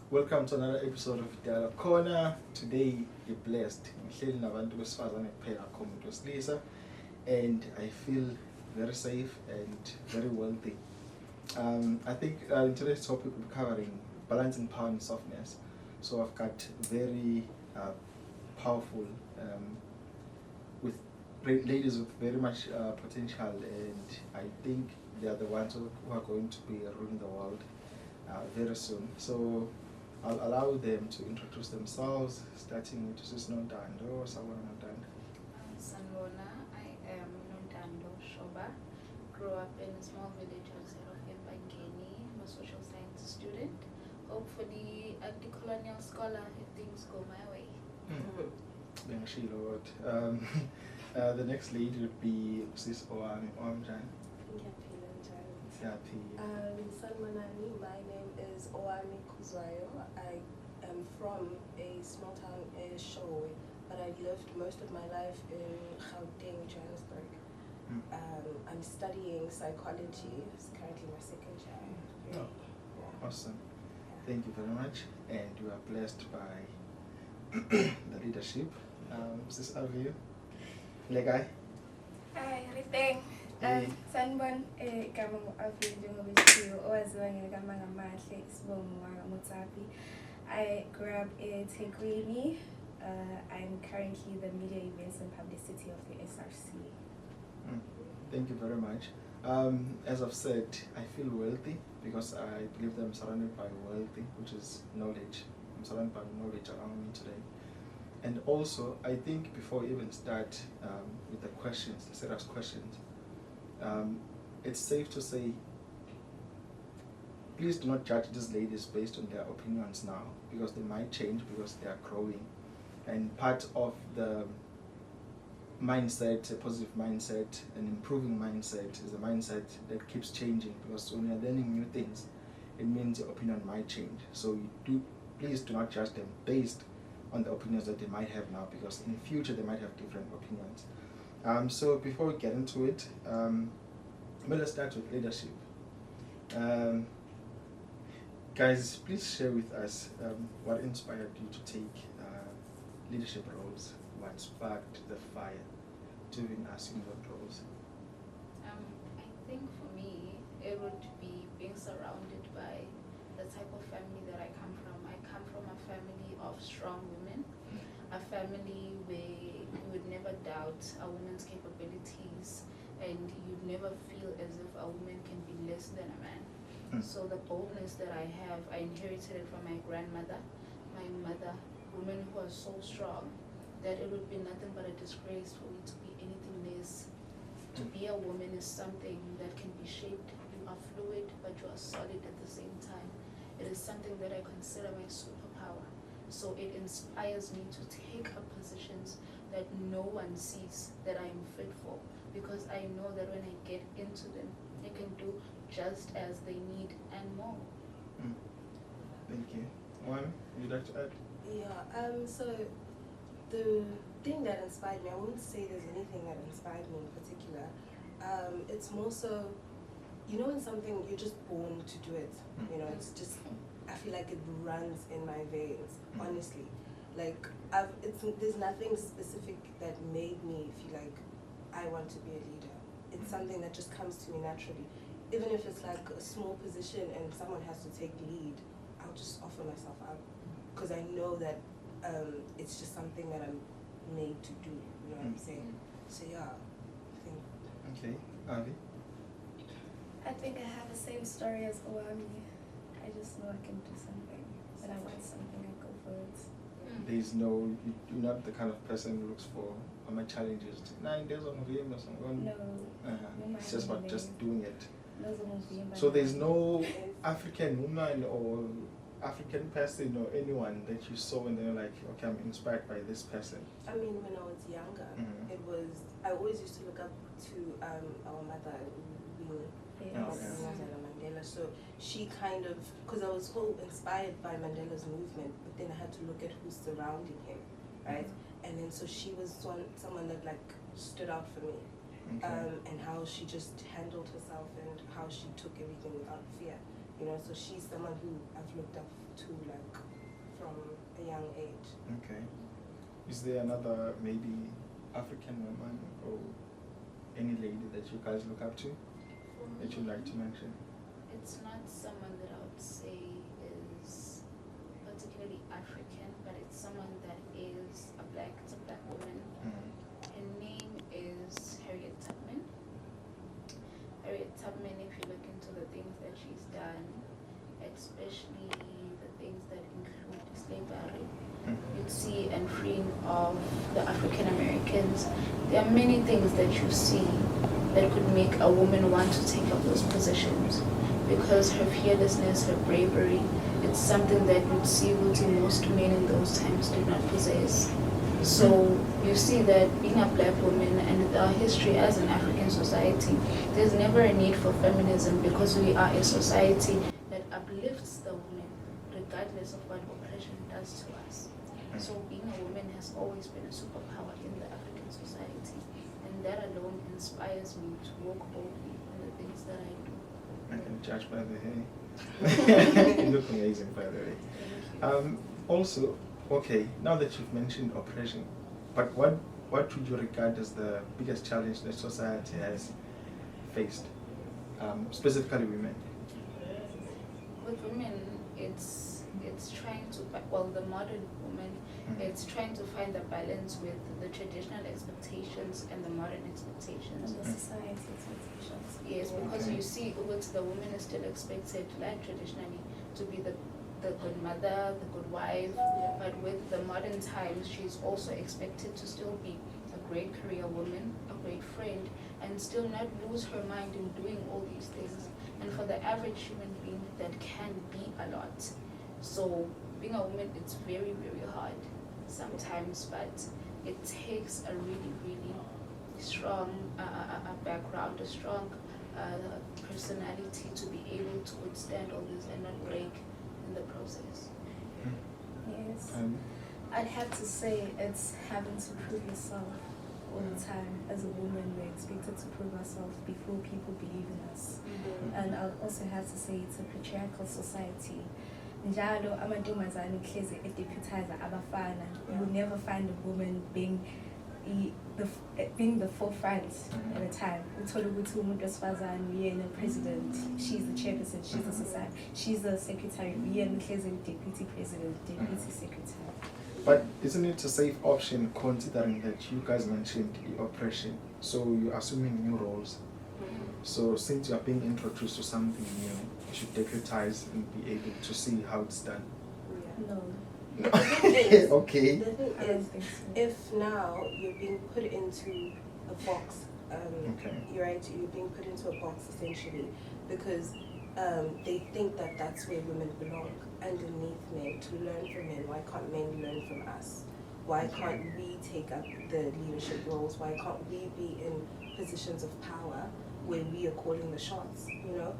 Welcome to another episode of Dialogue Corner. Today, you're blessed. And I feel very safe and very wealthy. I think in today's topic we'll be covering balancing power and softness. So I've got very powerful with ladies with very much potential, and I think they are the ones who are going to be ruling the world very soon. So I'll allow them to introduce themselves, starting with Sis Nontando. Sanbona, I am Nontando Shoba. Grew up in a small village outside of Ep13. I'm a social science student. Hopefully a decolonial scholar if things go my way. The next lady would be Sis Owami. Sanmanani, my name is Owami. I am from a small town in Showe, but I lived most of my life in Gauteng, Johannesburg. I'm studying psychology. It's currently my second year. Oh, yeah. Awesome. Thank you very much. And you are blessed by the leadership. Sis Aviwe. Legai. Hi, everything. Sanbon, igama ngu-Aviwe njengoba ishiwo, owaziwa ngegama ngamahle isibongo Mutsapi. I grew up in Tegrini. I'm currently the media events and publicity of the SRC. Thank you very much. As I've said, I feel wealthy because I believe that I'm surrounded by wealthy, which is knowledge. I'm surrounded by knowledge around me today. And also, I think before we even start with the questions, the set of questions, it's safe to say, please do not judge these ladies based on their opinions now, because they might change because they are growing. And part of the mindset, a positive mindset, an improving mindset, is a mindset that keeps changing, because when you're learning new things, it means your opinion might change. So please do not judge them based on the opinions that they might have now, because in the future they might have different opinions. So before we get into it, let's start with leadership. Guys, please share with us what inspired you to take leadership roles, what sparked the fire to even assume those roles. I think for me, it would be being surrounded by the type of family that I come from. I come from a family of strong women, a family where you would never doubt a woman's capabilities, and you'd never feel as if a woman can be less than a man. So the boldness that I have, I inherited it from my grandmother, my mother, women who are so strong that it would be nothing but a disgrace for me to be anything less. To be a woman is something that can be shaped. You are fluid, but you are solid at the same time. It is something that I consider my superpower. So it inspires me to take up positions that no one sees that I am fit for, because I know that when I get into them, I can do just as they need and more. Thank you. One, would you like to add? Yeah, so the thing that inspired me, I wouldn't say there's anything that inspired me in particular. It's more so, you know, when something, you're just born to do it. You know, it's just, I feel like it runs in my veins, honestly. Like, there's nothing specific that made me feel like I want to be a leader. It's something that just comes to me naturally. Even if it's like a small position and someone has to take lead, I'll just offer myself up, because I know that it's just something that I'm made to do. You know what I'm saying? So yeah, I think. Okay, Avi. I think I have the same story as Owami. I just know I can do something. When I want something, I go for it. There's no, you're not the kind of person who looks for my challenges. 9 days on game or something. No. It's just about just doing it. No. So there's no African woman or African person or anyone that you saw and they're like, okay, I'm inspired by this person. I mean, when I was younger, it was, I always used to look up to our mother, Mandela. So she kind of, because I was so inspired by Mandela's movement, but then I had to look at who's surrounding him, right? And then so she was someone that like stood out for me. And how she just handled herself and how she took everything without fear. You know, so she's someone who I've looked up to like a young age. Okay. Is there another maybe African woman or any lady that you guys look up to that you'd like to mention? It's not someone that I would say is particularly African, but it's someone that is it's a black woman. Her name is Harriet Tubman. Harriet Tubman, if you look into the things that she's done, especially the things that include slavery, you'd see and freeing of the African Americans. There are many things that you see that could make a woman want to take up those positions, because her fearlessness, her bravery, it's something that you'd see most men in those times did not possess. So you see that being a black woman and with our history as an African society, there's never a need for feminism, because we are a society that uplifts the woman regardless of what oppression does to us. So being a woman has always been a superpower in the African society, and that alone inspires me to walk boldly in the things that I do. I can judge by the hair. You look amazing, by the way. Also, okay, now that you've mentioned oppression, but what would you regard as the biggest challenge that society has faced, specifically women? With women, it's trying to, the modern woman, it's trying to find a balance with the traditional expectations and the modern expectations. And the society expectations. Yes, because you see, the woman is still expected, like traditionally, to be the good mother, the good wife, but with the modern times, she's also expected to still be a great career woman, a great friend, and still not lose her mind in doing all these things. And for the average human being, that can be a lot. So being a woman, it's very, very hard sometimes, but it takes a really, really strong background, a strong personality to be able to withstand all this and not break in the process. Yes. I'd have to say it's having to prove yourself all the time. As a woman, we're expected to prove ourselves before people believe in us. And I'll also have to say it's a patriarchal society. Njalo amantombazane hlezi edeputizer abafana. You will never find a woman being the forefront at a time. Uthole ukuthi umuntu wesifazane uyena president, she's the chairperson, she's the society, she's the secretary, uyena hlezi deputy president, deputy secretary. But isn't it a safe option considering that you guys mentioned the oppression? So you're assuming new roles. So since you're being introduced to something new, you should deputize and be able to see how it's done. No. Okay. The thing is, if now you're being put into a box, you're right, you're being put into a box essentially because they think that that's where women belong, underneath men, to learn from men. Why can't men learn from us? Why can't we take up the leadership roles? Why can't we be in positions of power where we are calling the shots, you know?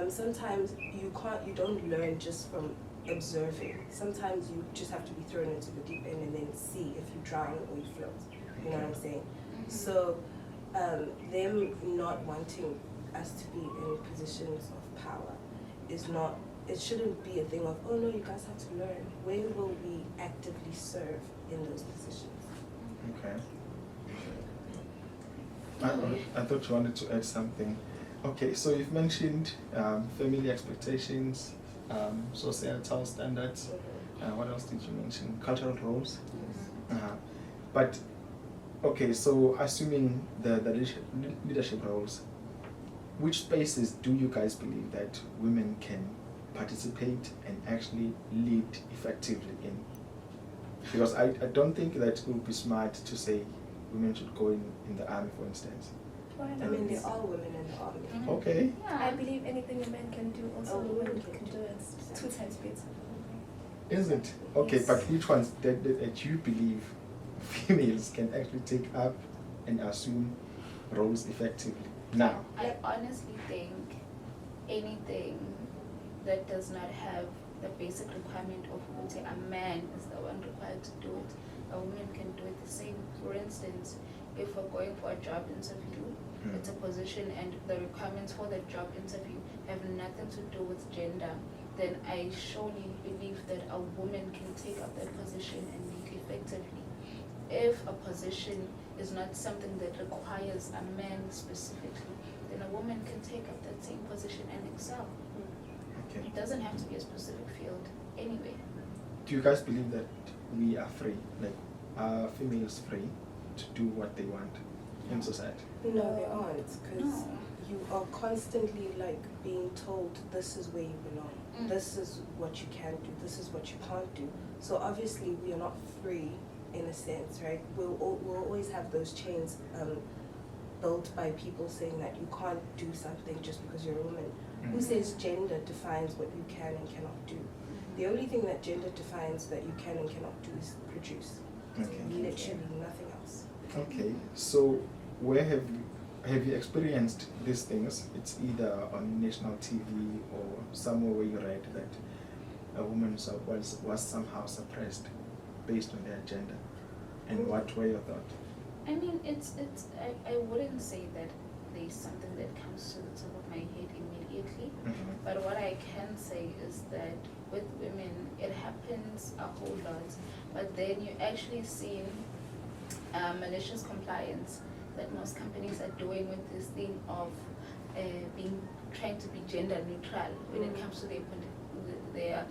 Sometimes you don't learn just from observing. Sometimes you just have to be thrown into the deep end and then see if you drown or you float. You know what I'm saying? So them not wanting us to be in positions of power is not, it shouldn't be a thing of, oh no, you guys have to learn. When will we actively serve in those positions? Okay. I thought you wanted to add something. Okay, so you've mentioned family expectations, societal standards. What else did you mention? Cultural roles. But okay, so assuming the leadership roles, which spaces do you guys believe that women can participate and actually lead effectively in? Because I don't think that it would be smart to say women should go in the army, for instance. I mean, they're all women in the army. Okay. I believe anything a man can do, also a woman can do it 2 times better. Is it? Okay, but which ones that you believe females can actually take up and assume roles effectively now? I honestly think anything that does not have the basic requirement of a man is the one required to do it, a woman can do it the same. For instance, if we're going for a job interview, it's a position and the requirements for the job interview have nothing to do with gender, then I surely believe that a woman can take up that position and lead effectively. If a position is not something that requires a man specifically, then a woman can take up that same position and excel. Okay. It doesn't have to be a specific field anyway. Do you guys believe that we are free? Like, are females free to do what they want in society? No, they aren't, because No. you are constantly like being told this is where you belong, this is what you can do, this is what you can't do. So obviously we are not free in a sense, right? We'll always have those chains built by people saying that you can't do something just because you're a woman. Who says gender defines what you can and cannot do? The only thing that gender defines that you can and cannot do is produce. Okay. Literally nothing else. Okay. So where have you experienced these things? It's either on national TV or somewhere where you read that a woman was somehow suppressed based on their gender. And what were your thoughts? I mean, I wouldn't say that there's something that comes to the top of my head immediately, but what I can say is that with women, it happens a whole lot, but then you actually see malicious compliance that most companies are doing with this thing of trying to be gender neutral when it comes to their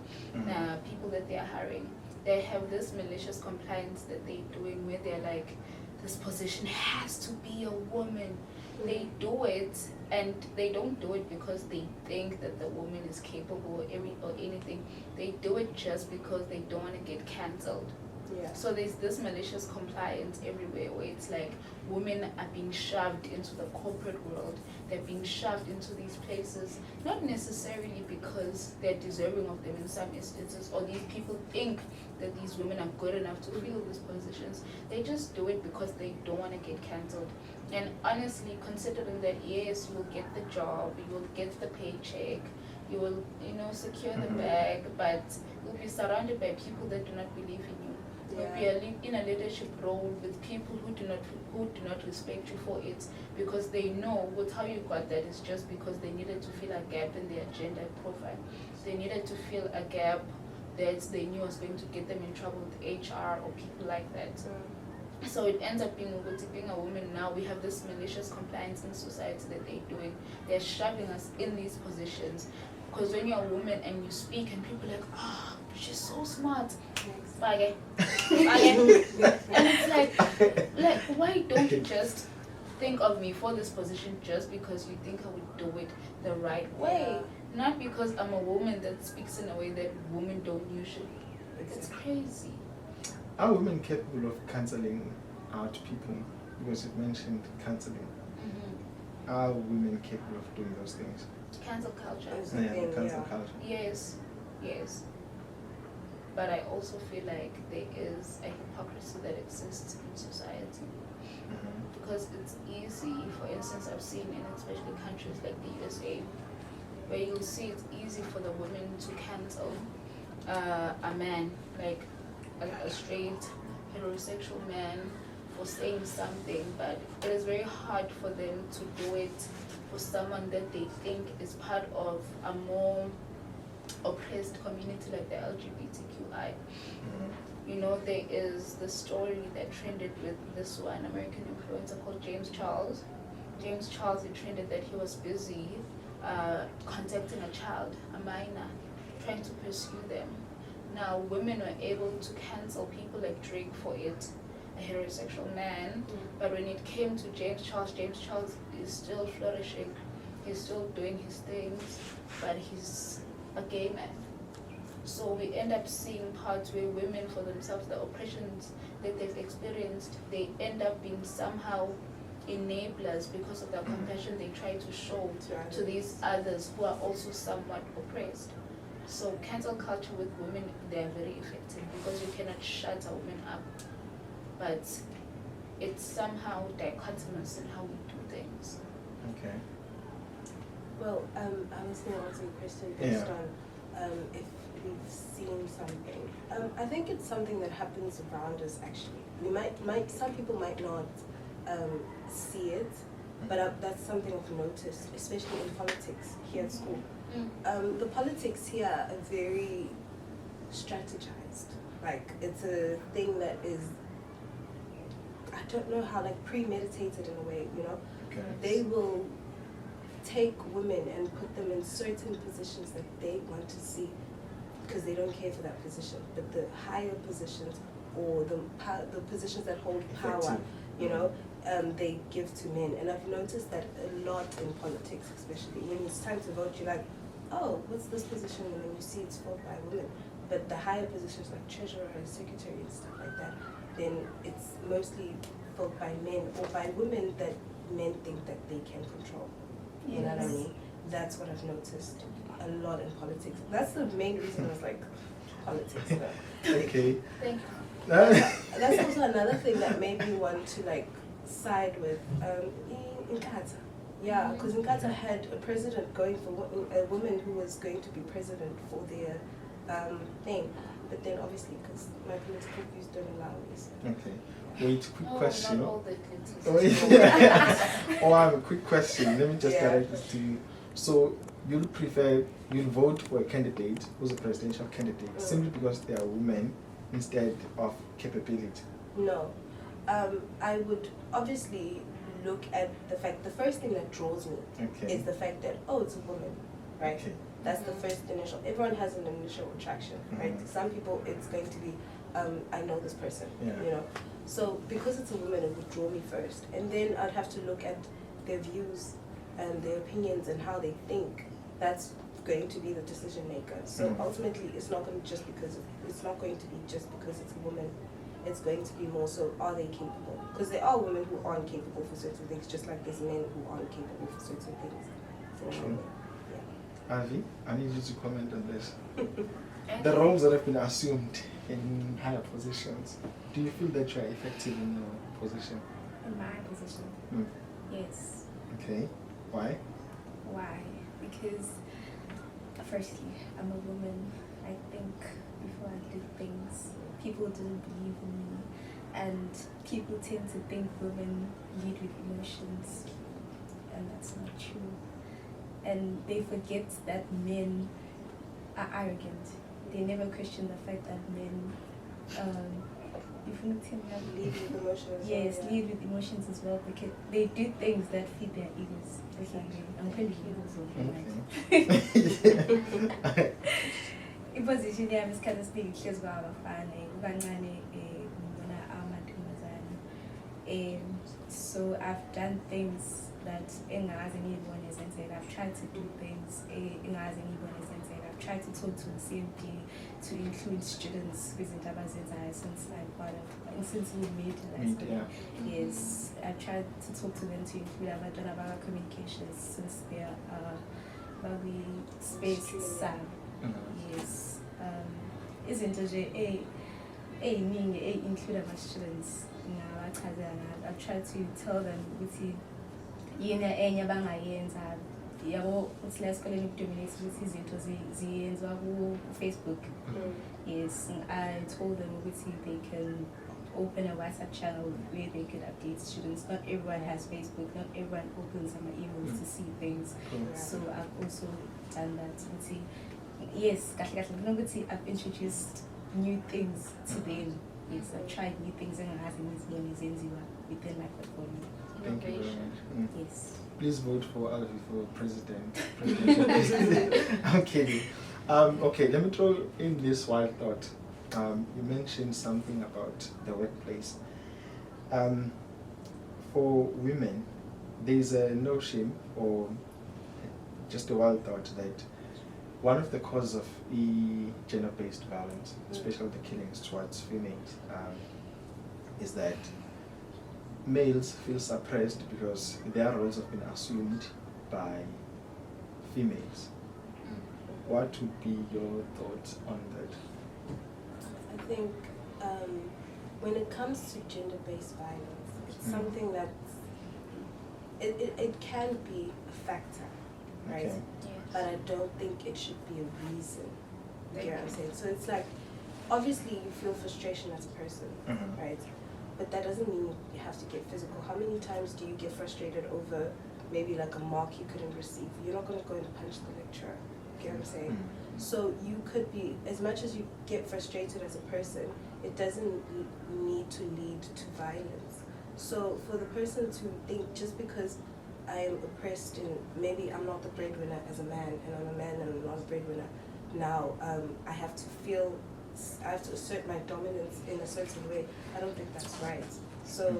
people that they are hiring. They have this malicious compliance that they're doing where they're like, this position has to be a woman. They do it, and they don't do it because they think that the woman is capable or anything. They do it just because they don't want to get cancelled. Yeah. So there's this malicious compliance everywhere where it's like women are being shoved into the corporate world. They're being shoved into these places, not necessarily because they're deserving of them in some instances, or these people think that these women are good enough to fill these positions. They just do it because they don't want to get cancelled. And honestly, considering that, yes, you'll get the job, you'll get the paycheck, you will, secure the bag, but you'll be surrounded by people that do not believe in you. You'll be in a leadership role with people who do not respect you for it, because they know with how you got that is just because they needed to fill a gap in their gender profile. They needed to fill a gap that they knew was going to get them in trouble with HR or people like that. So it ends up being a woman now. We have this malicious compliance in society that they're doing. They're shoving us in these positions. Because when you're a woman and you speak and people are like, she's so smart. And it's like, why don't you just think of me for this position just because you think I would do it the right way? Not because I'm a woman that speaks in a way that women don't usually. It's crazy. Are women capable of cancelling out people? Because you mentioned cancelling. Are women capable of doing those things? Cancel culture. Cancel culture. Yes. But I also feel like there is a hypocrisy that exists in society. Because it's easy, for instance, I've seen in especially countries like the USA, where you'll see it's easy for the women to cancel a man, like a straight heterosexual man, for saying something, but it is very hard for them to do it for someone that they think is part of a more oppressed community like the LGBTQI. There is the story that trended with this one American influencer called James Charles. James Charles, it trended that he was busy contacting a child, a minor, trying to pursue them. Now, women were able to cancel people like Drake for it, a heterosexual man, but when it came to James Charles is still flourishing. He's still doing his things, but he's a gay man. So we end up seeing parts where women for themselves, the oppressions that they've experienced, they end up being somehow enablers because of the compassion they try to show to these others who are also somewhat oppressed. So cancel culture with women, they are very effective because you cannot shut a woman up, but it's somehow dichotomous in how we do things. Okay. Well, I was going to answer your question based on if we've seen something. I think it's something that happens around us actually. We might some people might not see it, but that's something I've noticed, especially in politics here at school. The politics here are very strategized. Like, it's a thing that is, I don't know how, like, premeditated in a way, you know? Okay. They will take women and put them in certain positions that they want to see because they don't care for that position. But the higher positions or the positions that hold power, Effective. you know, they give to men. And I've noticed that a lot in politics, especially when it's time to vote, you're like, oh, what's this position? And then you see it's filled by women. But the higher positions like treasurer and secretary and stuff like that, then it's mostly filled by men or by women that men think that they can control. You know what I mean? That's what I've noticed a lot in politics. That's the main reason I was like, politics. You know? Okay. Thank you. That's also another thing that made me want to like side with Nkata. Yeah, because Nkata had a president going for a woman who was going to be president for their thing. But then obviously, because my political views don't allow this. Okay. Wait, quick question. Not all the Clintons. Oh, I have a quick question. Let me just direct this to you. So, you'll vote for a candidate who's a presidential candidate simply because they are women instead of capability? No. I would obviously look at the first thing that draws me is the fact that, oh, it's a woman, right? Okay. That's the first initial. Everyone has an initial attraction, right? Some people, it's going to be, I know this person, you know. So because it's a woman, it would draw me first. And then I'd have to look at their views and their opinions and how they think. That's going to be the decision maker. So ultimately, it's not going to just it's not going to be just because it's a woman. It's going to be more so, are they capable? Because there are women who aren't capable for certain things, just like there's men who aren't capable for certain things. So, True. yeah. Avi, I need you to comment on this. The roles that have been assumed in higher positions, do you feel that you are effective in your position? In my position, yes. Okay. Why? Why? Because firstly, I'm a woman. I think before I do things, people didn't believe in me, and people tend to think women lead with emotions, and that's not true. And they forget that men are arrogant. They never question the fact that men Lead with emotions. yes, lead with emotions as well, because they do things that feed their egos. I'm going to imposition yami isikhathi esiningi ihlezi kwabafana kukancane ngibona amantombazane. So I've done things that engazi ngiyibone zenzeka. I've tried to do things engazi ngiyibone zenzeka. I've tried to talk to the CMP to include students kwizinto abazenzayo since we made that. Yes, I've tried to talk to them to include abantwana baka communications since they are space sam. Yes. Izinto nje ey'ningi include ama-students ngabachazela. I've tried to tell them ukuthi yini enye abangayenza yabo ukuthi la esikoleni kudominate ukuthi izinto ziyenzwa ku-Facebook. Yes, I told them ukuthi they can open a WhatsApp channel where they could update students. Not everyone has Facebook, not everyone opens some emails to see things. So I've also done that. Yes, I've introduced new things to them. Yes, I've tried new things and within my portfolio. Thank you very much. Yes. Please vote for Avi for president. I'm kidding. Okay, let me throw in this wild thought. You mentioned something about the workplace. For women, there's a notion or just a wild thought that one of the causes of gender-based violence, especially the killings towards females, is that males feel suppressed because their roles have been assumed by females. What would be your thoughts on that? I think when it comes to gender-based violence, it's something that it can be a factor, right? Okay. But I don't think it should be a reason. You get what I'm saying? So it's like, obviously you feel frustration as a person, right? But that doesn't mean you have to get physical. How many times do you get frustrated over maybe like a mark you couldn't receive? You're not going to go and punch the lecturer. Get what I'm saying? So you could be, as much as you get frustrated as a person, it doesn't need to lead to violence. So for the person to think just because I am oppressed and maybe I'm not the breadwinner as a man and I'm a man and I'm not a breadwinner, now I have to assert my dominance in a certain way. I don't think that's right. So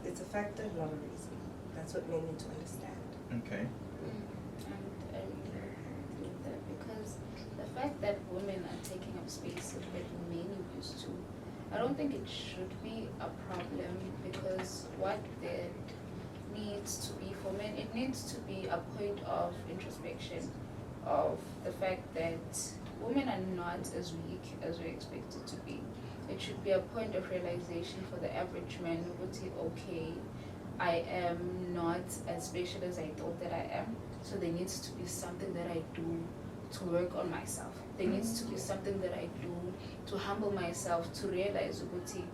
it's a factor, not a reason. That's what men need to understand. Okay. And I really agree with that, because the fact that women are taking up spaces that men used to, I don't think it should be a problem, because what there needs to be for men, it needs to be a point of introspection of the fact that women are not as weak as we're expected to be. It should be a point of realization for the average man who would say, okay, I am not as special as I thought that I am, so there needs to be something that I do to work on myself. There needs to be something that I do to humble myself, to realize that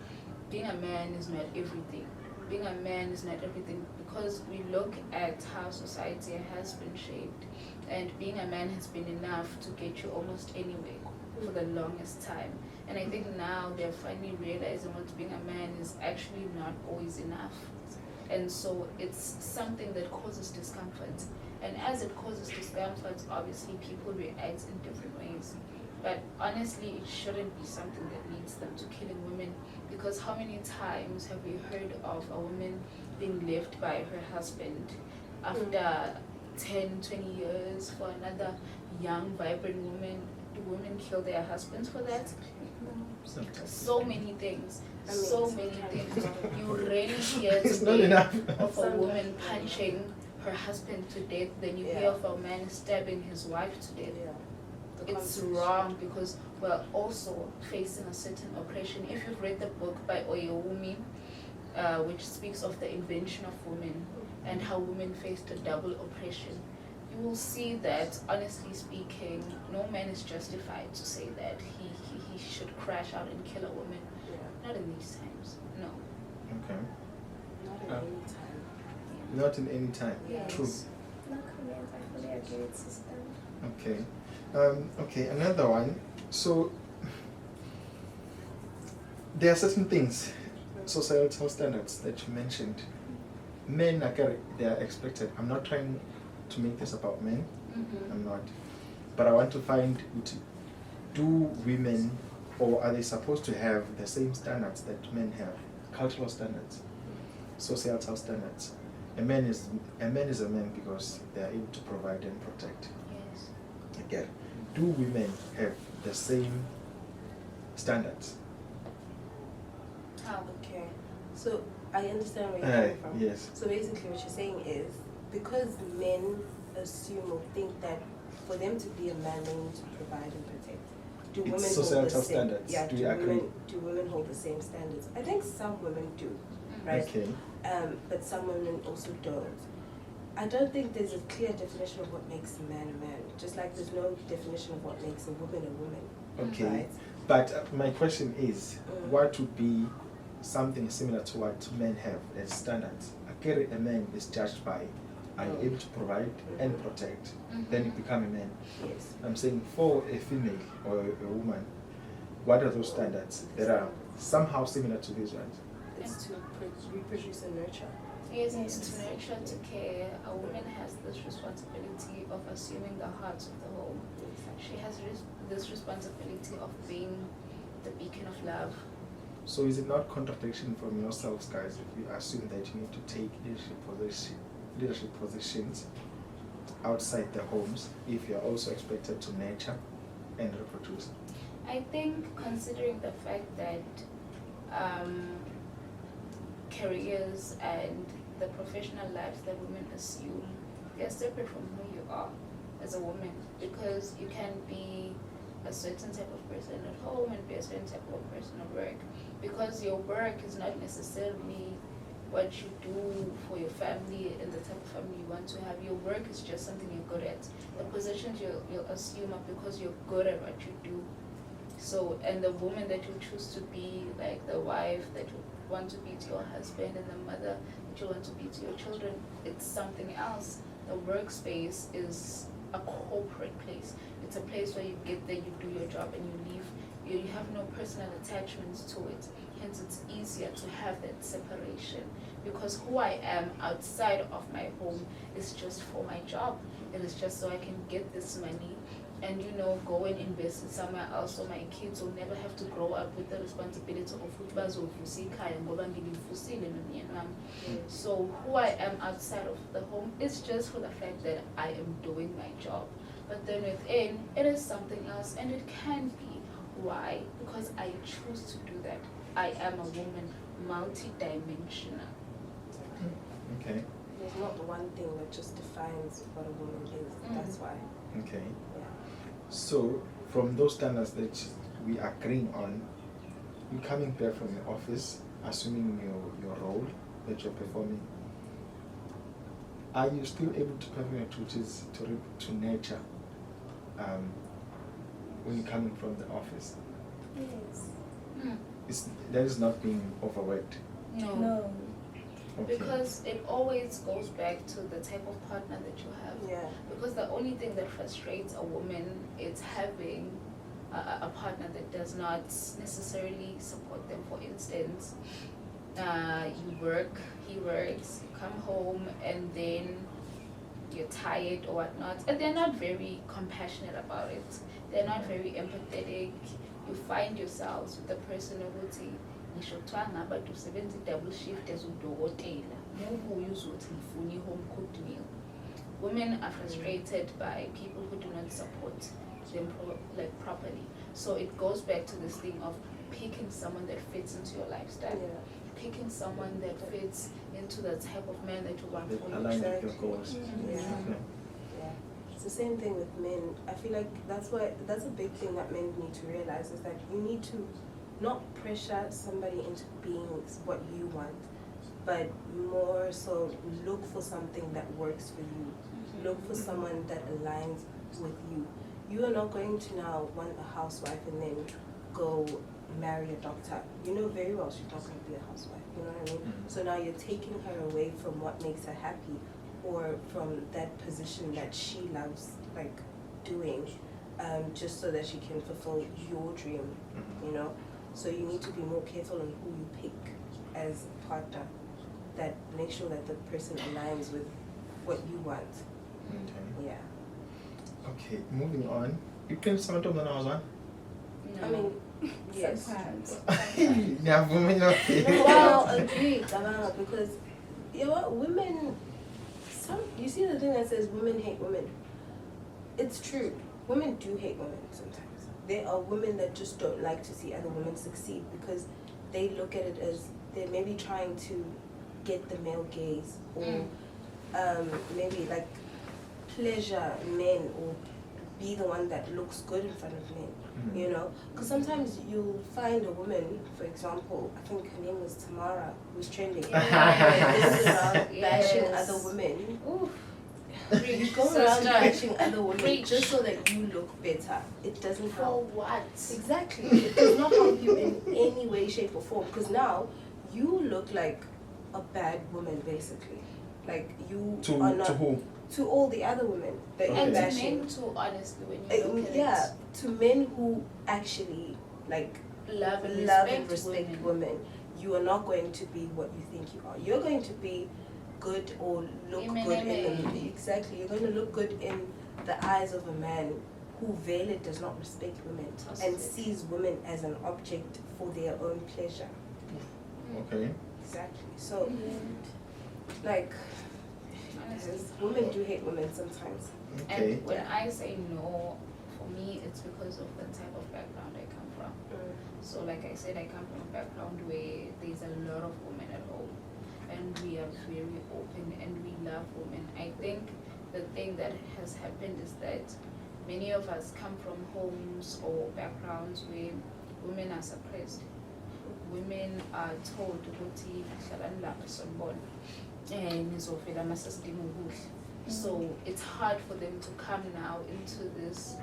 being a man is not everything. Being a man is not everything, because we look at how society has been shaped, and being a man has been enough to get you almost anywhere for the longest time. And I think now they're finally realizing what being a man is actually not always enough. And so it's something that causes discomfort. And as it causes discomfort, obviously people react in different ways. But honestly, it shouldn't be something that leads them to killing women, because how many times have we heard of a woman being left by her husband after 10, 20 years for another young, vibrant woman? Do women kill their husbands for that? So many things. So many things. You rarely hear today of a woman punching her husband to death, then you hear of a man stabbing his wife to death. It's wrong, because we're also facing a certain oppression. If you've read the book by Owami, which speaks of the invention of women and how women faced a double oppression, you will see that, honestly speaking, no man is justified to say that he should crash out and kill a woman. Not in these times, no. Okay. Not in any time. Not in any time. Yes. True. No comment. I fully agree with sister. Okay. Okay, another one. So there are certain things, societal standards that you mentioned. Men they are expected. I'm not trying to make this about men. I'm not. But I want to find, do women, or are they supposed to have the same standards that men have? Cultural standards, societal standards. A man is a man because they are able to provide and protect. Yes. Again, do women have the same standards? How? Okay. So I understand where you're coming from. Yes. So basically what you're saying is, because men assume or think that for them to be a man they need to provide and protect, do women Societal hold the same, standards. yeah, Do you agree? do women hold the same standards? I think some women do, right? Okay. But some women also don't. I don't think there's a clear definition of what makes a man a man, just like there's no definition of what makes a woman a woman. Okay. Right? But my question is, what would be something similar to what men have as standards? A man is judged by, are you able to provide and protect? Then you become a man. Yes. I'm saying for a female or a woman, what are those standards that are somehow similar to these ones? It's to reproduce and nurture. Yes, it's to nurture, to care. A woman has this responsibility of assuming the hearts of the home. She has this responsibility of being the beacon of love. So is it not contradiction from yourselves, guys, if you assume that you need to take leadership positions outside the homes if you're also expected to nurture and reproduce? I think, considering the fact that careers and the professional lives that women assume, they're separate from who you are as a woman, because you can be a certain type of person at home and be a certain type of person at work, because your work is not necessarily what you do for your family and the type of family you want to have. Your work is just something you're good at. The positions you'll assume are because you're good at what you do. So, and the woman that you choose to be, like the wife that you want to be to your husband and the mother that you want to be to your children, it's something else. The workspace is a corporate place. It's a place where you get there, you do your job, and you leave. You have no personal attachments to it. Hence, it's easier to have that separation, because who I am outside of my home is just for my job. It is just so I can get this money and, you know, go and invest it somewhere else, so my kids will never have to grow up with the responsibility of so who I am outside of the home is just for the fact that I am doing my job. But then within, it is something else, and it can be. Why? Because I choose to do that. I am a woman, multi-dimensional. Okay. There's not one thing that just defines what a woman is. That's why. Okay. Yeah. So, from those standards that we are agreeing on, you're coming back from the office, assuming your role that you're performing. Are you still able to perform your duties to nurture when you're coming from the office? Yes. That is not being overworked. No. Okay. Because it always goes back to the type of partner that you have. Yeah. Because the only thing that frustrates a woman is having a partner that does not necessarily support them. For instance, you work, he works, you come home, and then you're tired or whatnot, and they're not very compassionate about it. They're not very empathetic. You find yourselves with the person ukuthi ngisho kuthiwa ngaba usebenza i-double shift as udokotela mubuye uzothi ngifuna i-home cooked meal. Women are frustrated by people who do not support them properly. So it goes back to this thing of picking someone that fits into your lifestyle. Yeah. Picking someone that fits into the type of man that you want That for you. align with your goals. Yeah. Okay. Yeah. It's the same thing with men. I feel like that's a big thing that men need to realize, is that you need to not pressure somebody into being what you want, but more so look for something that works for you. Look for someone that aligns with you. You are not going to now want a housewife and then go marry a doctor. You know very well she's not going to be a housewife. You know what I mean? So now you're taking her away from what makes her happy, or from that position that she loves, like, doing, just so that she can fulfill your dream, you know? So you need to be more careful on who you pick as a partner, that make sure that the person aligns with what you want. Okay. Yeah. Okay, moving on. You can sound of the nose on? No. I mean, yes. Sometimes. Yeah, women No, well, agreed, Dabanga, because you know what, women, you see the thing that says women hate women. It's true. Women do hate women sometimes. There are women that just don't like to see other women succeed, because they look at it as they're maybe trying to get the male gaze, or maybe like pleasure men, or be the one that looks good in front of men, you know? Because sometimes you'll find a woman, for example, I think her name was Tamara, who's trending, bashing other women. Oof. You go around bashing other women just so that you look better. It doesn't For help. what? Exactly. It does not help you in any way, shape, or form. Because now you look like a bad woman, basically. Like you are not. To who? To all the other women that Okay. you're And to bashing. men too, honestly, when you look at Yeah, to men who actually like it, love and respect women, you are not going to be what you think you are. You're going to be good, or look good in the, exactly. You're going to look good in the eyes of a man who really does not respect women and sees women as an object for their own pleasure. Okay. Exactly. So, like, women do hate women sometimes. Okay. And when I say no, for me, it's because of the type of background I come from. So like I said, I come from a background where there's a lot of women at home, and we are very open and we love women. I think the thing that has happened is that many of us come from homes or backgrounds where women are suppressed. Women are told ukuthi hlalani lapha sonibona nizofela masesidinga ukudla. So it's hard for them to come now into this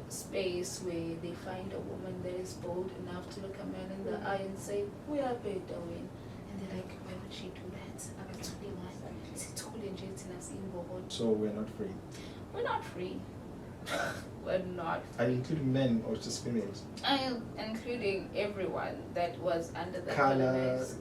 space where they find a woman that is bold enough to look a man in the eye and say, we are better when. And they're like, why would she do that? So we're not free. we're not free. We're not Are you including men or just females? I am including everyone that was under the Color. colonized.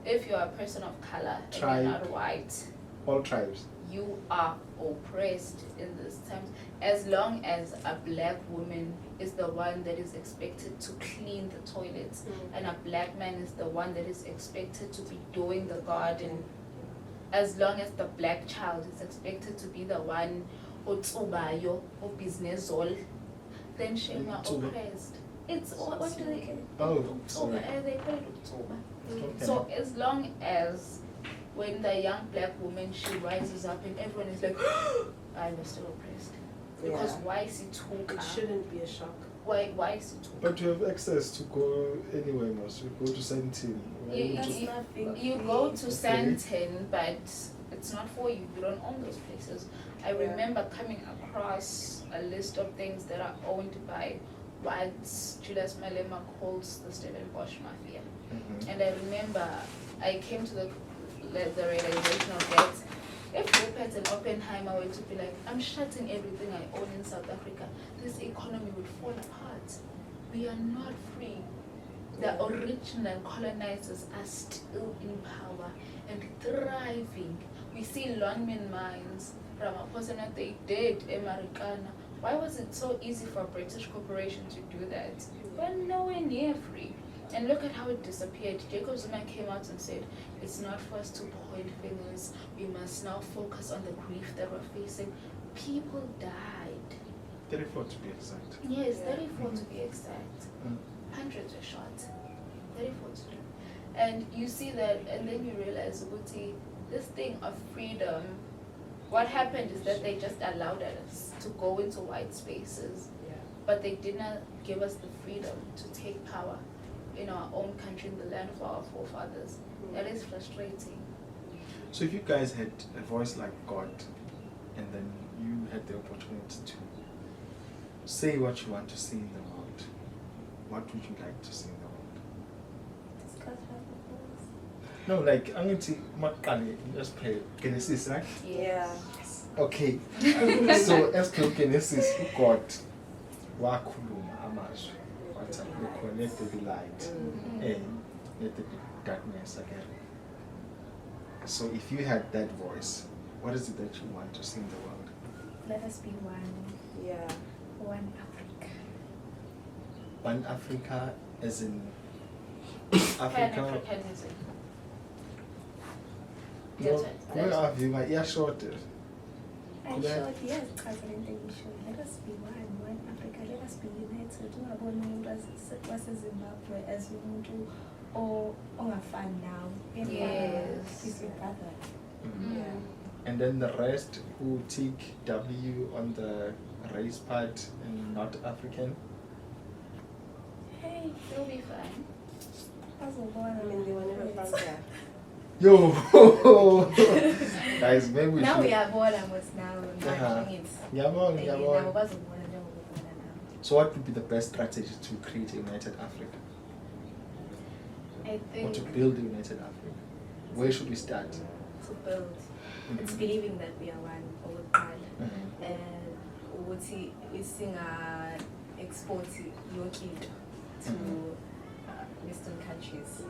If you're a person of color and Tribe. you're not white, All tribes. you are oppressed in this time. As long as a black woman is the one that is expected to clean the toilets, and a black man is the one that is expected to be doing the garden, as long as the black child is expected to be the one otsubayo or business all, then shame are Utsuba. oppressed. It's what do they Oh, sorry. they call it utsuba. Okay. So as long as when the young black woman, she rises up and everyone is like, I'm still oppressed. Because Yeah. why is it It shouldn't be a shock. Why is it too? But you have access to go anywhere, most. You go to Sentin. You go to Santon, but it's not for you. You don't own those places. I remember coming across a list of things that are owned by what Julius Malema calls the Stellenbosch Mafia. And I remember I came to the realization of that if Rupert and Oppenheimer were to be like, I'm shutting everything I own in South Africa, this economy would fall apart. We are not free. The original colonizers are still in power and thriving. We see Longman mines from a person that they did, Americana. Why was it so easy for a British corporation to do that? We're nowhere near free. And look at how it disappeared. Jacob Zuma came out and said, it's not for us to point fingers. We must now focus on the grief that we're facing. People died. 34 to be exact. Yes, 34 to be exact. Hundreds were shot. 34 to be. And you see that, and then you realize, Uguti, this thing of freedom, what happened is that they just allowed us to go into white spaces, but they did not give us the freedom to take power in our own country, in the land of our forefathers. That is frustrating. So if you guys had a voice like God, and then you had the opportunity to say what you want to say in the world, what would you like to say in the world? Discuss purpose. No, like, I'm going to just play Genesis, right? Yeah. Okay. So, as per Genesis, God, wakhuluma amazwi, wathi let there be light, and let there be darkness again. So, if you had that voice, what is it that you want to see in the world? Let us be one. Yeah. One Africa. One Africa, as in Africa. Pan-Africanism. No, where are Aviwe? Yeah, shorter. I showed, yes, President, we should. Let us be one Africa. Let us be united. What's Zimbabwe as umuntu or ongafani now. Yes. He's your brother. Yeah. And then the rest who tick W on the race part and not African. Hey, you'll be fine. I mean, they were never found there. Yo, guys, maybe we now should. we are born almost now. So, what would be the best strategy to create a united Africa, I or think to build a united Africa? Where should we start? To build. It's believing that we are one all the time. And we sing export your kid to Western countries.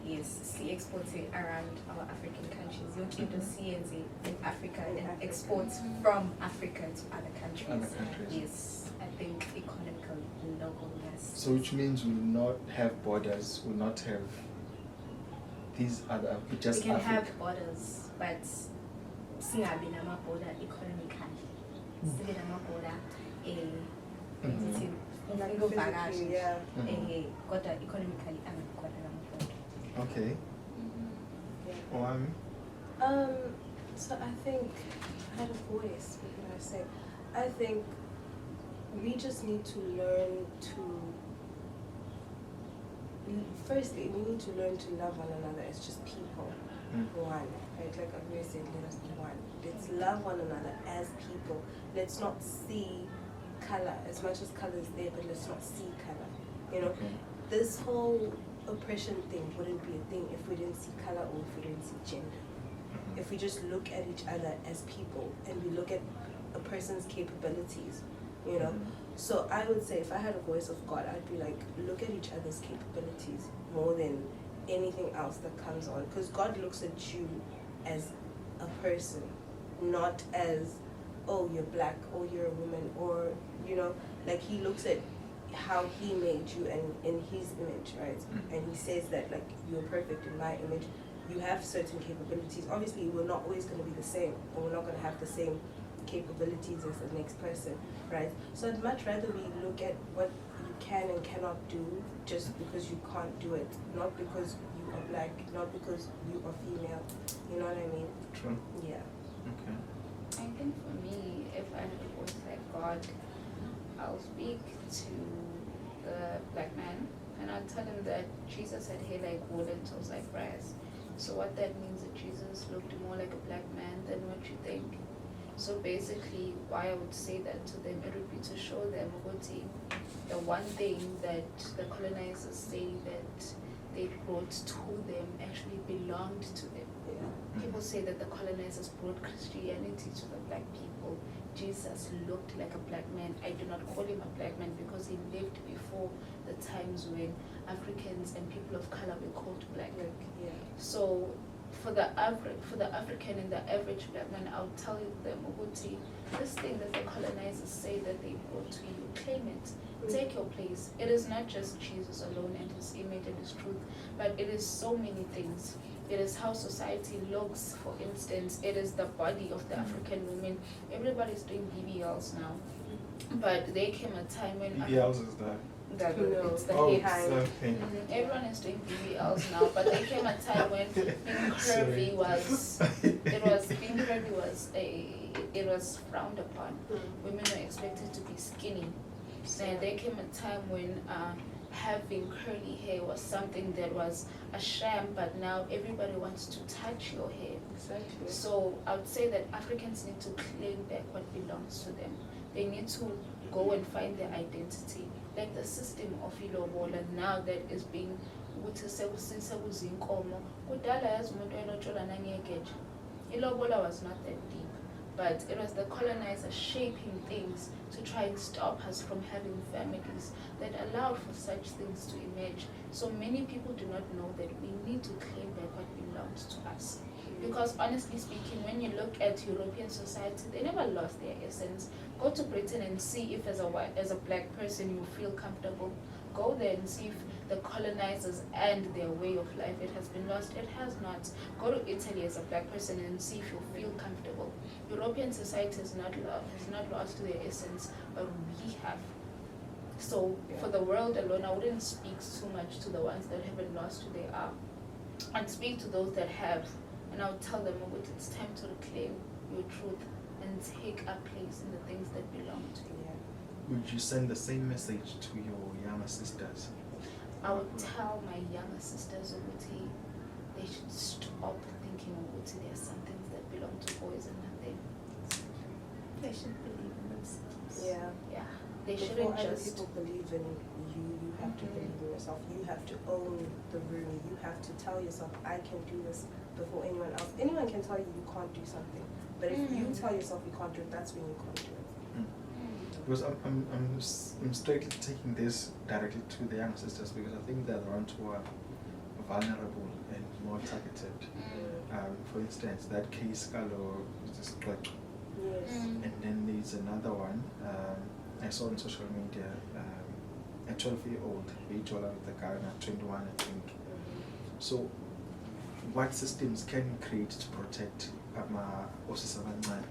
Yes, see exporting around our African countries. Your kid does CNZ in Africa and exports from Africa to other countries. Other countries. Yes, I think economical localness. So, which means we will not have borders, we will not have these other, just we can Africa. have borders, but singabi nama border economically. Singabi nama border Physically, yeah. kodwa economically angakhona nama border. Okay. Owami? So I think I had a voice. What can I say? I think we just need to learn to. Firstly, we need to learn to love one another as just people. One, right? Like Aviwe said, let us be one. Let's love one another as people. Let's not see color as much as color is there, but let's not see color. You know, this whole oppression thing wouldn't be a thing if we didn't see color or if we didn't see gender. If we just look at each other as people and we look at a person's capabilities, you know. So I would say if I had a voice of God, I'd be like, look at each other's capabilities more than anything else that comes on, because God looks at you as a person, not as, oh, you're black or you're a woman, or, you know, like he looks at how he made you and in his image, right? And he says that, like, you're perfect in my image. You have certain capabilities. Obviously, we're not always going to be the same, or we're not going to have the same capabilities as the next person, right? So I'd much rather we look at what you can and cannot do just because you can't do it, not because you are black, not because you are female. You know what I mean? True. Yeah. Okay. I think for me, if I had a voice like God, I'll speak to the black man and I'll tell him that Jesus had hair like wool and toes like brass. So what that means that Jesus looked more like a black man than what you think. So basically, why I would say that to them, it would be to show them the one thing that the colonizers say that they brought to them actually belonged to them. Yeah. People say that the colonizers brought Christianity to the black people. Jesus looked like a black man. I do not call him a black man because he lived before the times when Africans and people of color were called black. Yeah. So for the African and the average black man, I'll tell them, Uguti, this thing that the colonizers say that they brought to you, claim it. Take your place. It is not just Jesus alone and his image and his truth, but it is so many things. It is how society looks, for instance. It is the body of the African woman. Everybody's doing BBLs now. But there came a time when... BBLs is that? It's the oh, hair. Okay. Everyone is doing BBLs now, but there came a time when being curvy was frowned upon. Women were expected to be skinny. And there came a time when having curly hair was something that was a sham, but now everybody wants to touch your hair. Exactly. So I would say that Africans need to claim back what belongs to them. They need to go and find their identity. Like the system of ilobola now that is being ilobola was not that deep, but it was the colonizer shaping things to try and stop us from having families that allowed for such things to emerge. So many people do not know that we need to claim back what belongs to us. Because honestly speaking, when you look at European society, they never lost their essence. Go to Britain and see if as a black person you feel comfortable. Go there and see if the colonizers and their way of life, it has been lost. It has not. Go to Italy as a black person and see if you feel comfortable. European society has not lost their essence, but we have. So for the world alone, I wouldn't speak too much to the ones that haven't lost who they are. I'd speak to those that have. And I would tell them, it's time to reclaim your truth and take a place in the things that belong to you. Would you send the same message to your younger sisters? I would tell my younger sisters, Uguti, they should stop thinking, Uguti, there are some things that belong to boys and nothing. They should believe in themselves. Yeah. They Before shouldn't other just... people believe in you, you have to believe in yourself. You have to own the room. You have to tell yourself, I can do this before anyone else. Anyone can tell you you can't do something, but if you tell yourself you can't do it, that's when you can't do it. Because I'm straightly taking this directly to the young sisters because I think they're the ones who are vulnerable and more targeted. For instance, that case Carlo is just like, and then there's another one I saw on social media, a 12-year-old, Bejola with the guy at 21, I think. So what systems can we create to protect Osisavanman?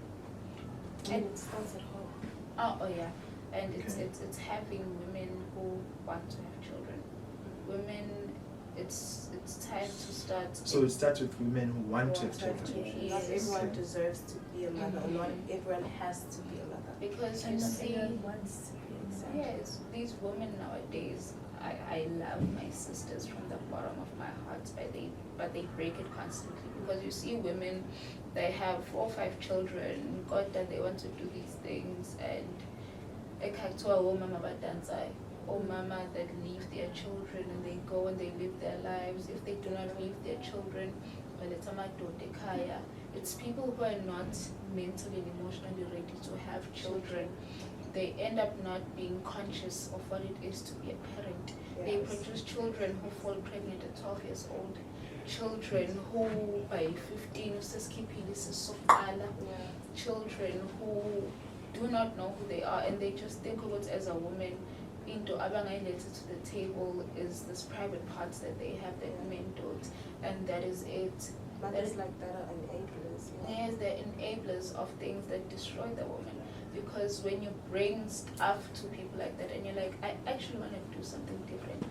And it starts at home. Oh yeah, and it's having women who want to have children. Women, it's time to start. So it starts with women who want to have children. Yes. Not everyone deserves to be a mother, or not everyone has to be a mother. Because you And not see, everyone wants to be exactly. yes, these women nowadays, I love my sisters from the bottom of my heart, but they break it constantly. Because you see women, they have 4 or 5 children, God that they want to do these things, and mama that leave their children and they go and they live their lives. If they do not leave their children, it's people who are not mentally and emotionally ready to have children. They end up not being conscious of what it is to be a parent. They produce children who fall pregnant at 12 years old, children who by 15 children who do not know who they are, and they just think of it as a woman. Into abangaylethu to the table is this private parts that they have that men don't, and that is it. Mothers like that are enablers. Yes, they're enablers of things that destroy the woman. Because when you bring stuff to people like that and you're like, I actually want to do something different,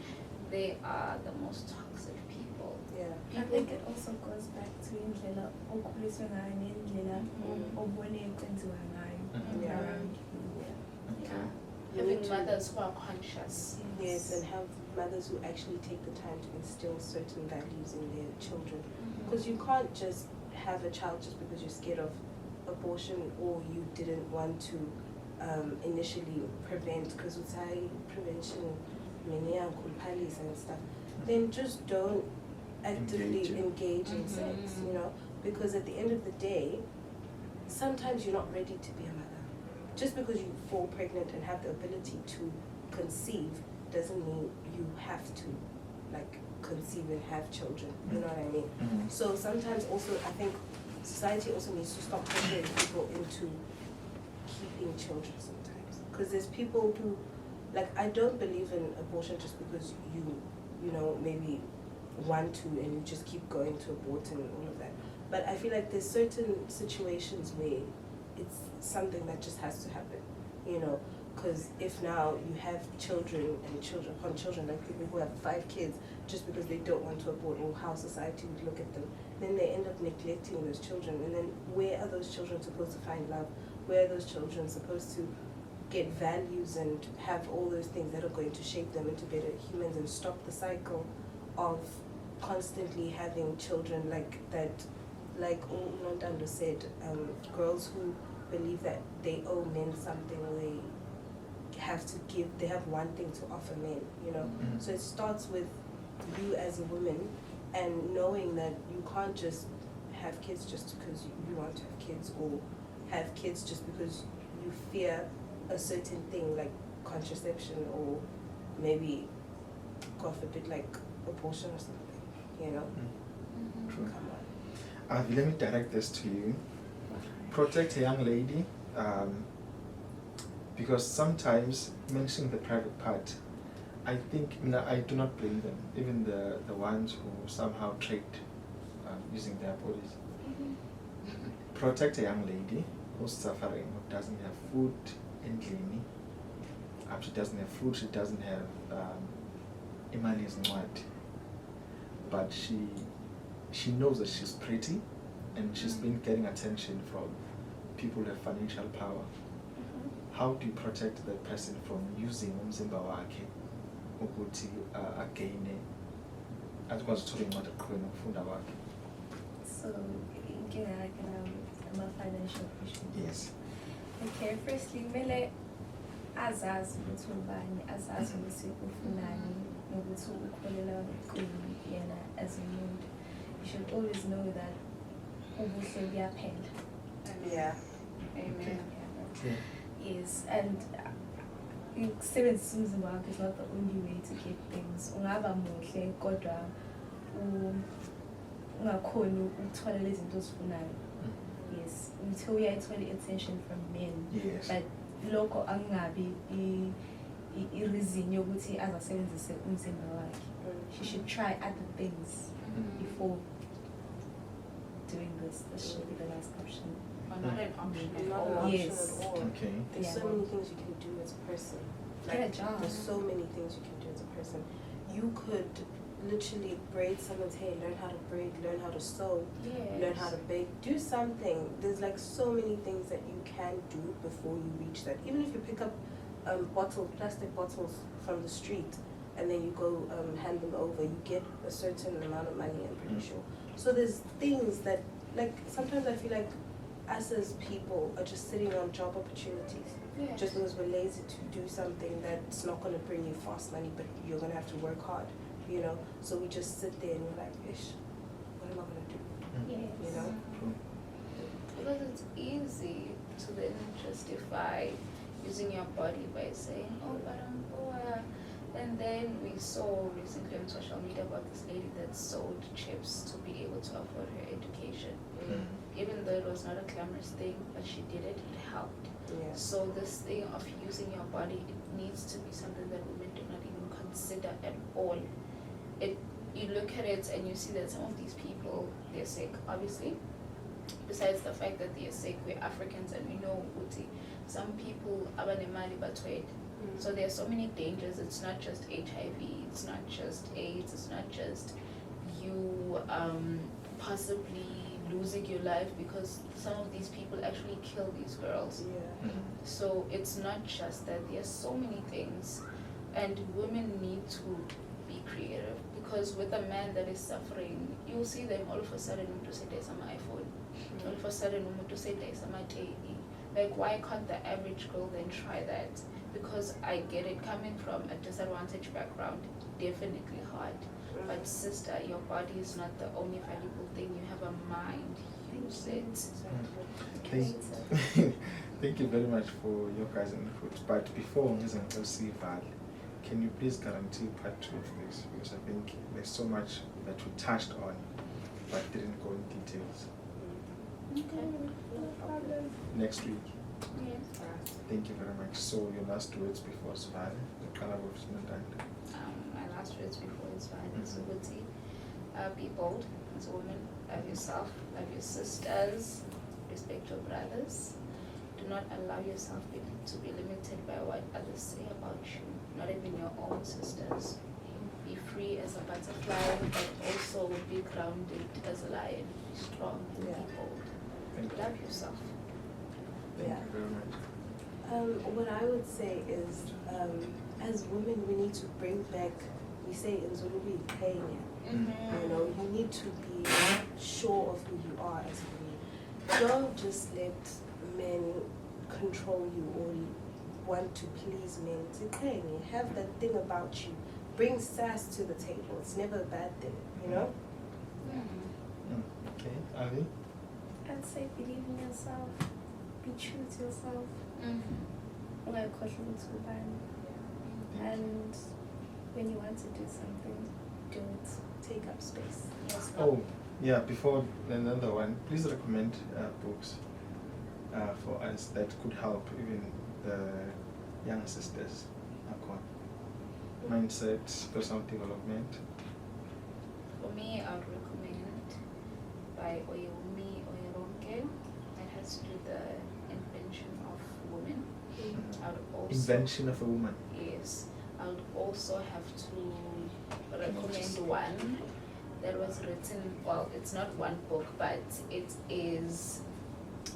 they are the most toxic people. Yeah. I think it also goes back to indlela okhuliswe ngayo nendlela obone kwenziwa ngayo around you. Yeah. Having mothers who are conscious. Yes, and have mothers who actually take the time to instill certain values in their children. Because you can't just have a child just because you're scared of abortion or you didn't want to initially prevent, because it's high prevention, many and stuff. Then just don't actively engage in sex, you know, because at the end of the day, sometimes you're not ready to be a mother. Just because you fall pregnant and have the ability to conceive doesn't mean you have to like conceive and have children, you know what I mean? So sometimes also I think society also needs to stop pressuring people into keeping children sometimes, because there's people who, like, I don't believe in abortion just because you know, maybe want to and you just keep going to abort and all of that. But I feel like there's certain situations where it's something that just has to happen, you know, because if now you have children and children upon children, like people who have 5 kids just because they don't want to abort, or how society would look at them, then they end up neglecting those children. And then where are those children supposed to find love? Where are those children supposed to get values and have all those things that are going to shape them into better humans and stop the cycle of constantly having children like that? Like Nontando said, girls who believe that they owe men something, or they have one thing to offer men, you know? So it starts with you as a woman and knowing that you can't just have kids just because you want to have kids, or have kids just because you fear a certain thing like contraception, or maybe, God forbid, like abortion or something, you know? True. Come on. Avi, let me direct this to you. Protect a young lady, because sometimes mentioning the private part, I think, I do not blame them, even the ones who somehow trade using their bodies. Protect a young lady who's suffering, who doesn't have food in Guinea. She doesn't have food, she doesn't have imali is not. But she knows that she's pretty, and she's been getting attention from people who have financial power. How do you protect that person from using umzimba wakhe ukuthi againe akwazi ukuthola imali eqhubeka ukufunda kwakhe? So inkinga yakhe ama-financial issues. Yes. Okay, firstly kumele azazi ukuthi ubani, azazi ukuthi ufunani, nokuthi ukholelwa kuyena as umuntu. You should always know that ubuhle buyaphela. Yeah. Amen. Okay. Yes, and ukusebenzisa umzimba wakho is not the only way to get things. Ungaba muhle kodwa ungakhoni ukuthola lezi zinto ozifunayo. Yes, until uyayithola i-attention from men. Yes. But lokho angabi i-reason yokuthi azasebenzise umzimba wakhe. She should try other things before doing this. This should be the last option. Not an option at Not all. an option Yes. at all. Okay. There's so many things you can do as a person. Get a job. There's so many things you can do as a person. You could literally braid someone's hair, learn how to braid, learn how to sew, learn how to bake, do something. There's like so many things that you can do before you reach that. Even if you pick up plastic bottles from the street and then you go hand them over, you get a certain amount of money, I'm pretty sure. So there's things that, like, sometimes I feel like us as people are just sitting on job opportunities. Yes. Just because we're lazy to do something that's not going to bring you fast money, but you're going to have to work hard, you know? So we just sit there and we're like, ish, what am I going to do? Yes. You know? True. Because it's easy to then justify using your body by saying, oh, but I'm poor. And then we saw recently on social media about this lady that sold chips to be able to afford her education. Even though it was not a glamorous thing, but she did it, it helped. Yeah. So this thing of using your body, it needs to be something that women do not even consider at all. You look at it and you see that some of these people, they're sick, obviously. Besides the fact that they're sick, we're Africans and we know Uti. Some people abanemali batwed. So there are so many dangers. It's not just HIV, it's not just AIDS, it's not just you possibly losing your life because some of these people actually kill these girls. Yeah. So it's not just that, there are so many things, and women need to be creative, because with a man that is suffering, you'll see them all of a sudden to say there's some iPhone, all of a sudden to say there's some TV. Like, why can't the average girl then try that? Because I get it, coming from a disadvantaged background, definitely hard. But sister, your body is not the only valuable thing. You have a mind. Use it. Thank you very much for your guys' input. But before we see Val, can you please guarantee part 2 of this? Because I think there's so much that we touched on, but didn't go in details. Okay. No problem. Next week. Yes. Thank you very much. So your last words before Val, the color of Nontando. My last words before it's fine is Uguti. Be bold as a woman. Love yourself. Love your sisters. Respect your brothers. Do not allow yourself to be limited by what others say about you. Not even your own sisters. Be free as a butterfly, but also be grounded as a lion. Be strong and be bold. Love yourself. Thank you very much. What I would say is, as women, we need to bring back, we say in Zulu, paying. You know, you need to be sure of who you are as a woman. Don't just let men control you or you want to please men. You have that thing about you. Bring sass to the table. It's never a bad thing, you know? Okay, Avi? I'd say believe in yourself. Be true to yourself. And when you want to do something, don't take up space. Yes. Oh, yeah, before another one, please recommend books for us that could help even the young sisters. Mindset, personal development. For me, I would recommend by Owami that has to do the invention of women. I would also Invention of a woman. Yes. I would also have to recommend one that was written, well, it's not one book, but it is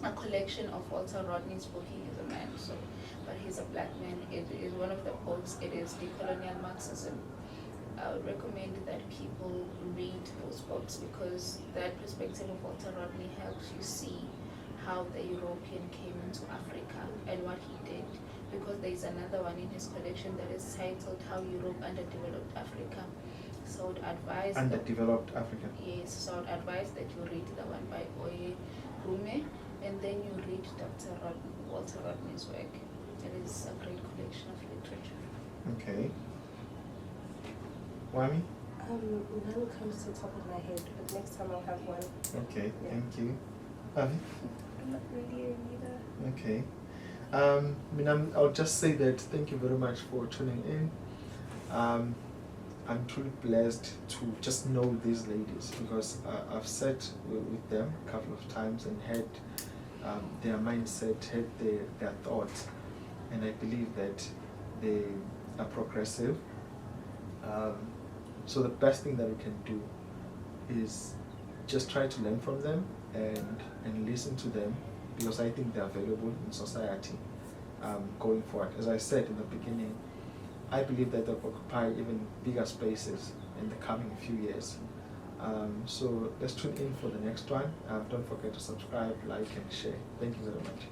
a collection of Walter Rodney's book. He is a man, so, but he's a black man. It is one of the books. It is Decolonial Marxism. I would recommend that people read those books, because that perspective of Walter Rodney helps you see how the European came into Africa and what he did. Because there is another one in his collection that is titled How Europe Underdeveloped Africa. So I would advise Underdeveloped Africa. Yes, so I would advise that you read the one by Oye Rume, and then you read Walter Rodney's work. It is a great collection of literature. Okay. Wami? None comes to the top of my head, but next time I'll have one. Okay, Yeah. thank you. Avi? I'm not really a reader. Okay. I'll just say that thank you very much for tuning in. I'm truly blessed to just know these ladies, because I've sat with them a couple of times and had their mindset, had their thoughts, and I believe that they are progressive. So the best thing that we can do is just try to learn from them and listen to them, because I think they're valuable in society going forward. As I said in the beginning, I believe that they'll occupy even bigger spaces in the coming few years. So let's tune in for the next one. Don't forget to subscribe, like, and share. Thank you very much.